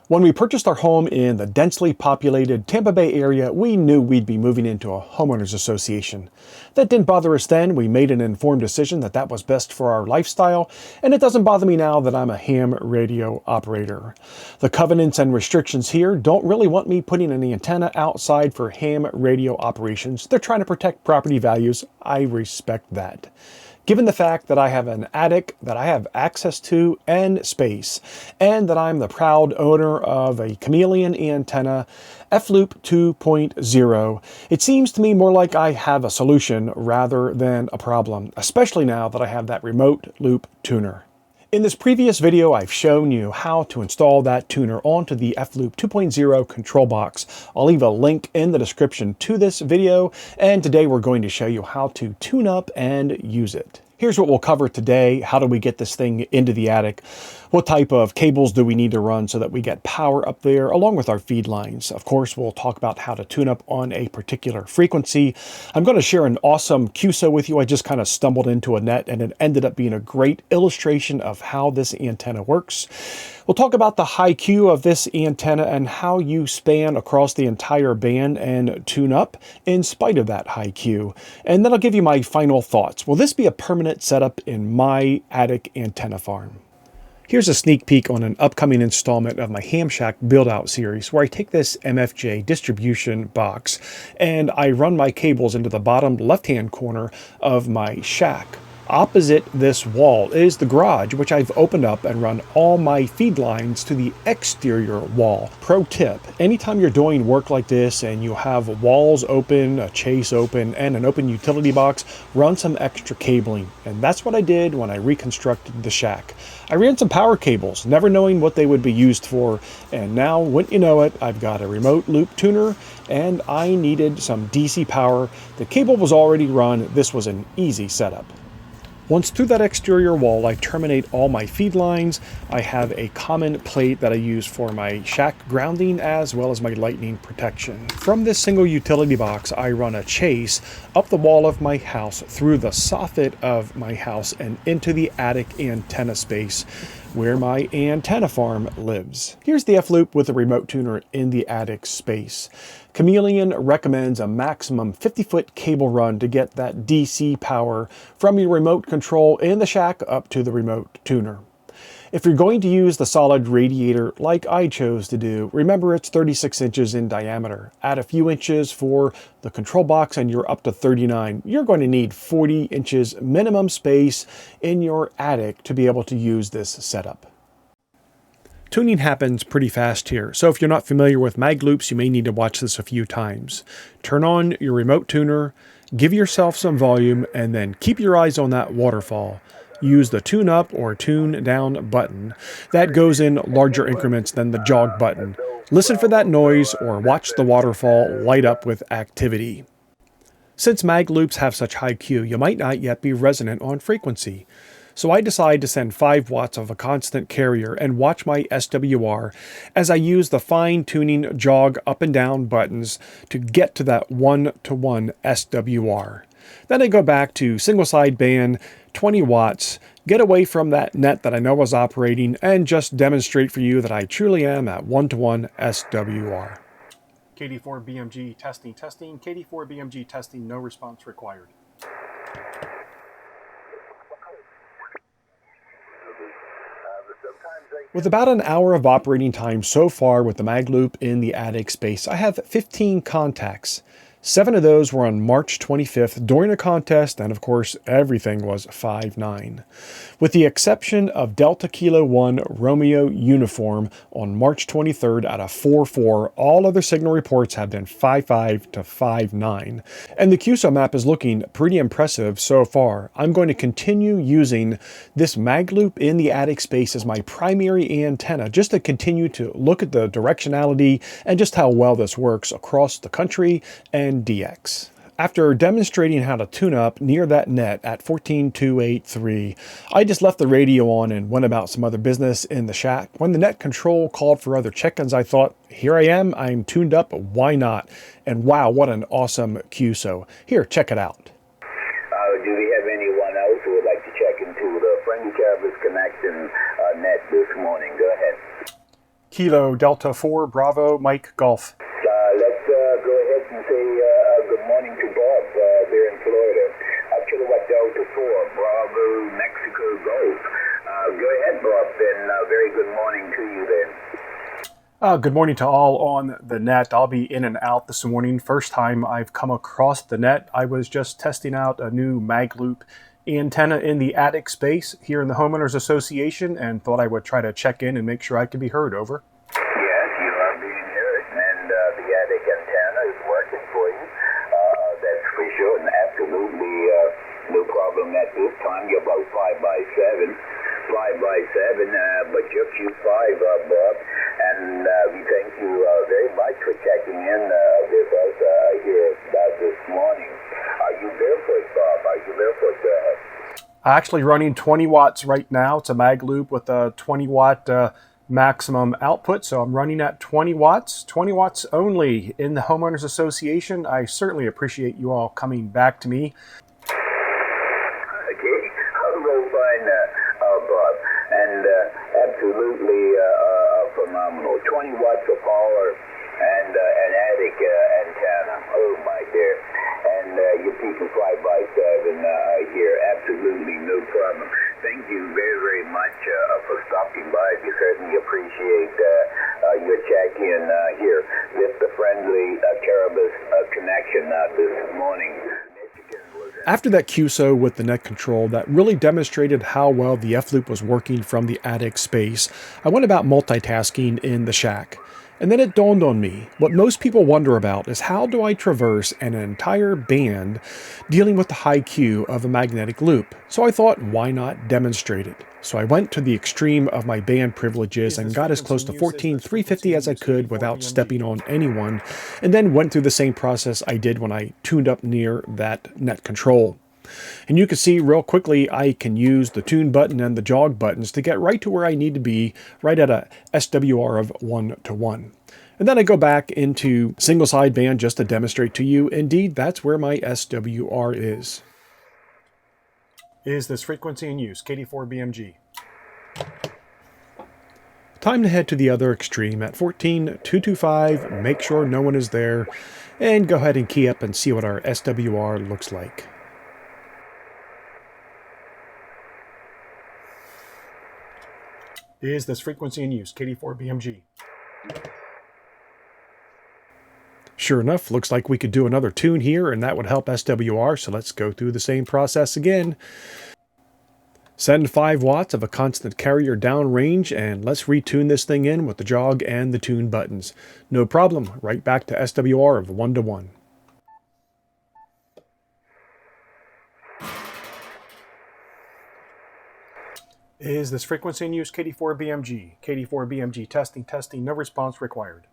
When we purchased our home in the densely populated Tampa Bay area, we knew we'd be moving into a homeowners association. That didn't bother us then. We made an informed decision that that was best for our lifestyle, and it doesn't bother me now that I'm a ham radio operator. The covenants and restrictions here don't really want me putting an antenna outside for ham radio operations. They're trying to protect property values. I respect that. Given the fact that I have an attic that I have access to and space, and that I'm the proud owner of a Chameleon antenna F-Loop 2.0, it seems to me more like I have a solution rather than a problem, especially now that I have that remote loop tuner. In this previous video, I've shown you how to install that tuner onto the F-Loop 2.0 control box. I'll leave a link in the description to this video, and today we're going to show you how to tune up and use it. Here's what we'll cover today. How do we get this thing into the attic? What type of cables do we need to run so that we get power up there, along with our feed lines? Of course, we'll talk about how to tune up on a particular frequency. I'm going to share an awesome QSO with you. I just kind of stumbled into a net and it ended up being a great illustration of how this antenna works. We'll talk about the high Q of this antenna and how you span across the entire band and tune up in spite of that high Q. And then I'll give you my final thoughts. Will this be a permanent setup in my attic antenna farm? Here's a sneak peek on an upcoming installment of my Ham Shack build-out series where I take this MFJ distribution box and I run my cables into the bottom left-hand corner of my shack. Opposite this wall is the garage, which I've opened up and run all my feed lines to the exterior wall. Pro tip, anytime you're doing work like this and you have walls open, a chase open, and an open utility box, run some extra cabling. And that's what I did when I reconstructed the shack. I ran some power cables, never knowing what they would be used for. And now, wouldn't you know it, I've got a remote loop tuner and I needed some DC power. The cable was already run. This was an easy setup. Once through that exterior wall, I terminate all my feed lines. I have a common plate that I use for my shack grounding as well as my lightning protection. From this single utility box, I run a chase up the wall of my house, through the soffit of my house, and into the attic antenna space where my antenna farm lives. Here's the F-Loop with a remote tuner in the attic space. Chameleon recommends a maximum 50-foot cable run to get that DC power from your remote control in the shack up to the remote tuner. If you're going to use the solid radiator like I chose to do, remember it's 36 inches in diameter. Add a few inches for the control box and you're up to 39. You're going to need 40 inches minimum space in your attic to be able to use this setup. Tuning happens pretty fast here, so if you're not familiar with mag loops, you may need to watch this a few times. Turn on your remote tuner, give yourself some volume, and then keep your eyes on that waterfall. Use the tune up or tune down button. That goes in larger increments than the jog button. Listen for that noise or watch the waterfall light up with activity. Since mag loops have such high Q, you might not yet be resonant on frequency. So I decide to send 5 watts of a constant carrier and watch my SWR as I use the fine-tuning jog up and down buttons to get to that 1-to-1 SWR. Then I go back to single side band, 20 watts, get away from that net that I know was operating, and just demonstrate for you that I truly am at 1-to-1 SWR. KD4 BMG testing, KD4 BMG testing, no response required. With about an hour of operating time so far with the mag loop in the attic space, I have 15 contacts. 7 of those were on March 25th during a contest, and of course everything was 5-9. With the exception of Delta Kilo 1 Romeo Uniform on March 23rd at a 4-4, all other signal reports have been 5-5 to 5-9. And the QSO map is looking pretty impressive so far. I'm going to continue using this mag loop in the attic space as my primary antenna, just to continue to look at the directionality and just how well this works across the country and DX. After demonstrating how to tune up near that net at 14,283, I just left the radio on and went about some other business in the shack. When the net control called for other check-ins, I thought, here I am, I'm tuned up, why not? And wow, what an awesome QSO. Here, check it out. Do we have anyone else who would like to check into the friendly cables connection net this morning? Go ahead. Kilo Delta 4 Bravo Mike Golf. Let's go ahead and say good morning to Bob there in Florida. Kilowatt Delta 4 Bravo Mexico Golf. Go ahead, Bob, and very good morning to you then. Good morning to all on the net. I'll be in and out this morning. First time I've come across the net. I was just testing out a new mag loop antenna in the attic space here in the Homeowners Association and thought I would try to check in and make sure I could be heard. Over. Yes, you are being heard, and the attic antenna is working for you. That's for sure, and absolutely no problem at this time. You're about 5 by 7, but you're Q5, Bob, and we thank you very much for checking in with us here this morning. Are you barefoot, Bob? Are you barefoot? Actually running 20 watts right now. It's a mag loop with a 20 watt maximum output. So I'm running at 20 watts only in the Homeowners Association. I certainly appreciate you all coming back to me. Okay, well, fine, Bob, and absolutely phenomenal. 20 watts of power and an attic antenna. Oh my dear. And you're peaking 5 by 7 here. Absolutely no problem. Thank you very, very much for stopping by. We certainly appreciate your check-in here with the friendly Caribous connection this morning. After that QSO with the net control that really demonstrated how well the F-loop was working from the attic space, I went about multitasking in the shack. And then it dawned on me, what most people wonder about is how do I traverse an entire band dealing with the high Q of a magnetic loop? So I thought, why not demonstrate it? So I went to the extreme of my band privileges and got as close to 14,350 as I could without stepping on anyone, and then went through the same process I did when I tuned up near that net control. And you can see real quickly I can use the tune button and the jog buttons to get right to where I need to be, right at a SWR of 1:1. And then I go back into single sideband just to demonstrate to you, indeed, that's where my SWR is. Is this frequency in use? KD4BMG. Time to head to the other extreme at 14,225, make sure no one is there, and go ahead and key up and see what our SWR looks like. Is this frequency in use? KD4BMG. Sure enough, looks like we could do another tune here and that would help SWR, so let's go through the same process again. Send 5 watts of a constant carrier downrange and let's retune this thing in with the jog and the tune buttons. No problem, right back to SWR of 1:1. Is this frequency in use? KD4BMG. KD4BMG testing, no response required.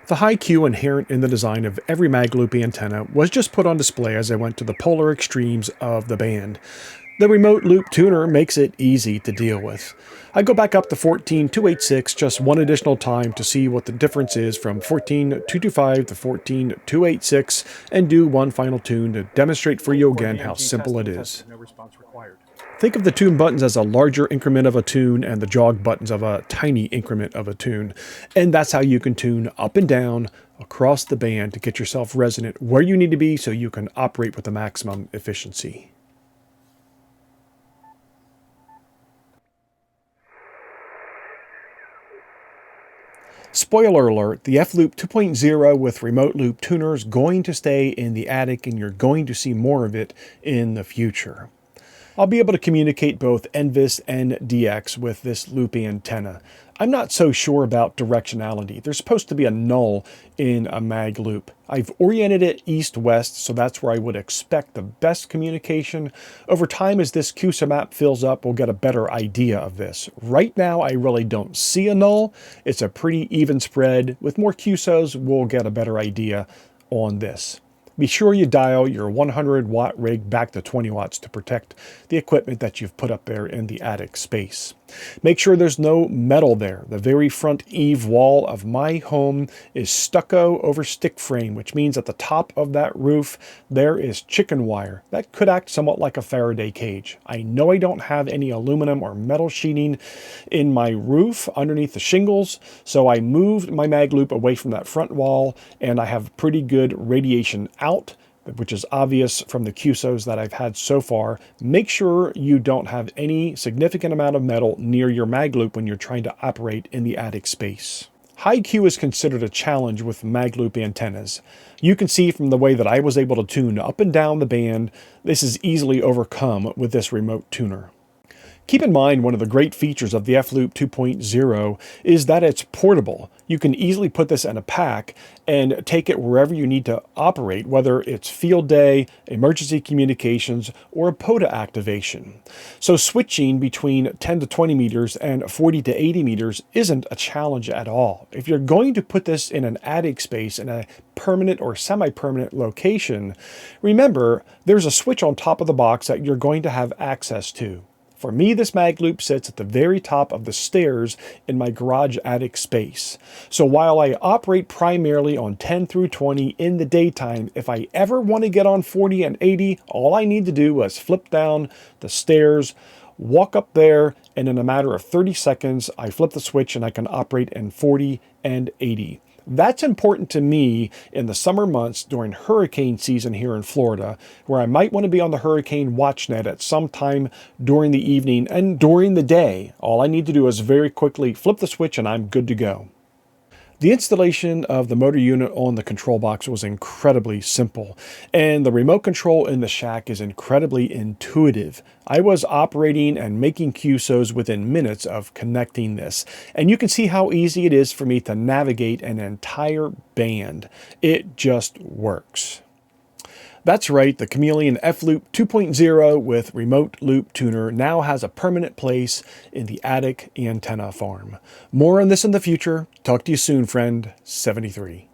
The high Q inherent in the design of every mag loop antenna was just put on display as I went to the polar extremes of the band. The remote loop tuner makes it easy to deal with. I go back up to 14,286 just one additional time to see what the difference is from 14,225 to 14,286 and do one final tune to demonstrate for you again how simple it is. No response required. Think of the tune buttons as a larger increment of a tune and the jog buttons of a tiny increment of a tune. And that's how you can tune up and down across the band to get yourself resonant where you need to be so you can operate with the maximum efficiency. Spoiler alert, the F-Loop 2.0 with remote loop tuner is going to stay in the attic and you're going to see more of it in the future. I'll be able to communicate both NVIS and DX with this loop antenna. I'm not so sure about directionality. There's supposed to be a null in a mag loop. I've oriented it east-west, so that's where I would expect the best communication. Over time, as this QSO map fills up, we'll get a better idea of this. Right now, I really don't see a null. It's a pretty even spread. With more QSOs, we'll get a better idea on this. Be sure you dial your 100-watt rig back to 20 watts to protect the equipment that you've put up there in the attic space. Make sure there's no metal there. The very front eave wall of my home is stucco over stick frame, which means at the top of that roof there is chicken wire. That could act somewhat like a Faraday cage. I know I don't have any aluminum or metal sheeting in my roof underneath the shingles, so I moved my mag loop away from that front wall, and I have pretty good radiation out, which is obvious from the QSOs that I've had so far. Make sure you don't have any significant amount of metal near your mag loop when you're trying to operate in the attic space. High Q is considered a challenge with mag loop antennas. You can see from the way that I was able to tune up and down the band, this is easily overcome with this remote tuner. Keep in mind, one of the great features of the F-Loop 2.0 is that it's portable. You can easily put this in a pack and take it wherever you need to operate, whether it's field day, emergency communications, or a POTA activation. So switching between 10 to 20 meters and 40 to 80 meters isn't a challenge at all. If you're going to put this in an attic space in a permanent or semi-permanent location, remember there's a switch on top of the box that you're going to have access to. For me, this mag loop sits at the very top of the stairs in my garage attic space. So while I operate primarily on 10 through 20 in the daytime, if I ever want to get on 40 and 80, all I need to do is flip down the stairs, walk up there, and in a matter of 30 seconds, I flip the switch and I can operate in 40 and 80. That's important to me in the summer months during hurricane season here in Florida, where I might want to be on the hurricane watch net at some time during the evening and during the day. All I need to do is very quickly flip the switch and I'm good to go. The installation of the motor unit on the control box was incredibly simple, and the remote control in the shack is incredibly intuitive. I was operating and making QSOs within minutes of connecting this, and you can see how easy it is for me to navigate an entire band. It just works. That's right, the Chameleon F-Loop 2.0 with remote loop tuner now has a permanent place in the attic antenna farm. More on this in the future. Talk to you soon, friend 73.